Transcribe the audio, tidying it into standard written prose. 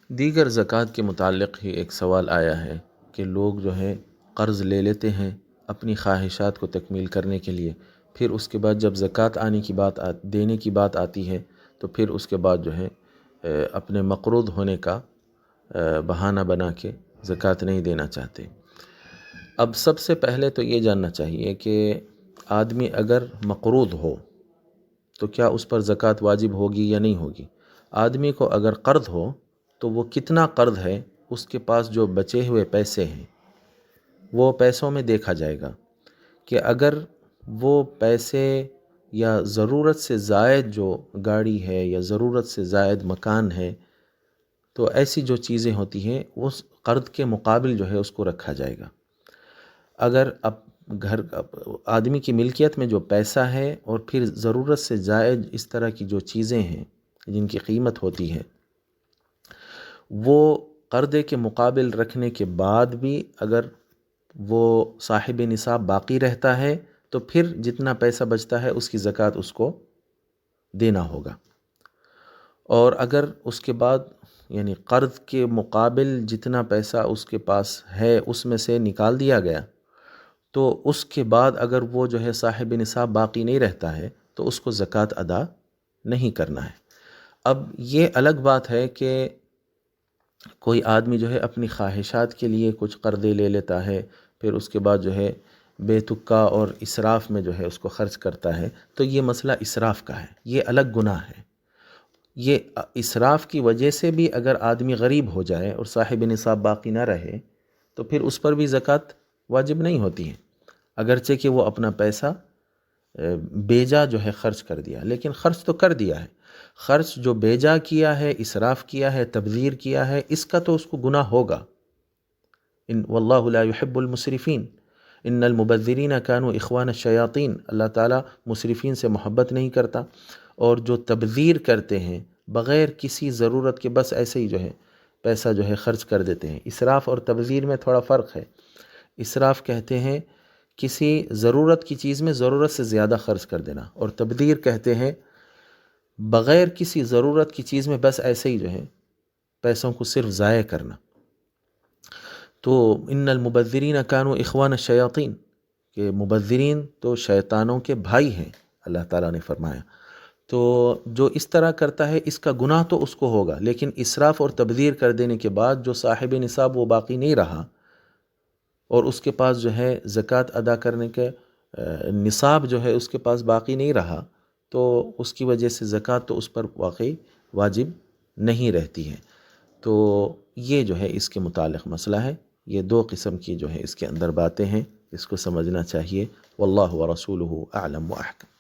دیگر زکوٰۃ کے متعلق ہی ایک سوال آیا ہے کہ لوگ جو ہے قرض لے لیتے ہیں اپنی خواہشات کو تکمیل کرنے کے لیے، پھر اس کے بعد جب زکوٰۃ دینے کی بات آتی ہے تو پھر اس کے بعد جو ہے اپنے مقروض ہونے کا بہانہ بنا کے زکوٰۃ نہیں دینا چاہتے۔ اب سب سے پہلے تو یہ جاننا چاہیے کہ آدمی اگر مقروض ہو تو کیا اس پر زکوٰۃ واجب ہوگی یا نہیں ہوگی۔ آدمی کو اگر قرض ہو تو وہ کتنا قرض ہے، اس کے پاس جو بچے ہوئے پیسے ہیں وہ پیسوں میں دیکھا جائے گا کہ اگر وہ پیسے یا ضرورت سے زائد جو گاڑی ہے یا ضرورت سے زائد مکان ہے، تو ایسی جو چیزیں ہوتی ہیں اس قرض کے مقابل جو ہے اس کو رکھا جائے گا۔ اگر آدمی کی ملکیت میں جو پیسہ ہے اور پھر ضرورت سے زائد اس طرح کی جو چیزیں ہیں جن کی قیمت ہوتی ہے، وہ قرضے کے مقابل رکھنے کے بعد بھی اگر وہ صاحب نصاب باقی رہتا ہے تو پھر جتنا پیسہ بچتا ہے اس کی زکوٰۃ اس کو دینا ہوگا۔ اور اگر اس کے بعد یعنی قرض کے مقابل جتنا پیسہ اس کے پاس ہے اس میں سے نکال دیا گیا تو اس کے بعد اگر وہ جو ہے صاحب نصاب باقی نہیں رہتا ہے تو اس کو زکوٰۃ ادا نہیں کرنا ہے۔ اب یہ الگ بات ہے کہ کوئی آدمی جو ہے اپنی خواہشات کے لیے کچھ قرضے لے لیتا ہے، پھر اس کے بعد جو ہے بے تکا اور اسراف میں جو ہے اس کو خرچ کرتا ہے، تو یہ مسئلہ اسراف کا ہے، یہ الگ گناہ ہے۔ یہ اسراف کی وجہ سے بھی اگر آدمی غریب ہو جائے اور صاحب نصاب باقی نہ رہے تو پھر اس پر بھی زکوٰۃ واجب نہیں ہوتی ہے، اگرچہ کہ وہ اپنا پیسہ بیجا جو ہے خرچ کر دیا، لیکن خرچ تو کر دیا ہے۔ خرچ جو بیجا کیا ہے، اسراف کیا ہے، تبذیر کیا ہے، اس کا تو اس کو گناہ ہوگا۔ واللہ لا يحب المسرفین ان المبذرین کانوا اخوان الشیاطین، اللہ تعالیٰ مسرفین سے محبت نہیں کرتا۔ اور جو تبذیر کرتے ہیں بغیر کسی ضرورت کے، بس ایسے ہی جو ہے پیسہ جو ہے خرچ کر دیتے ہیں۔ اسراف اور تبذیر میں تھوڑا فرق ہے۔ اسراف کہتے ہیں کسی ضرورت کی چیز میں ضرورت سے زیادہ خرچ کر دینا، اور تبذیر کہتے ہیں بغیر کسی ضرورت کی چیز میں بس ایسے ہی جو ہے پیسوں کو صرف ضائع کرنا۔ تو ان المبذرین کانوا اخوان الشیاطین، کہ مبذرین تو شیطانوں کے بھائی ہیں، اللہ تعالیٰ نے فرمایا۔ تو جو اس طرح کرتا ہے اس کا گناہ تو اس کو ہوگا، لیکن اسراف اور تبذیر کر دینے کے بعد جو صاحب نصاب وہ باقی نہیں رہا اور اس کے پاس جو ہے زکوٰۃ ادا کرنے کے نصاب جو ہے اس کے پاس باقی نہیں رہا، تو اس کی وجہ سے زکوٰۃ تو اس پر واقعی واجب نہیں رہتی ہے۔ تو یہ جو ہے اس کے متعلق مسئلہ ہے۔ یہ دو قسم کی جو ہے اس کے اندر باتیں ہیں، اس کو سمجھنا چاہیے۔ واللہ ورسولہ اعلم واحکم۔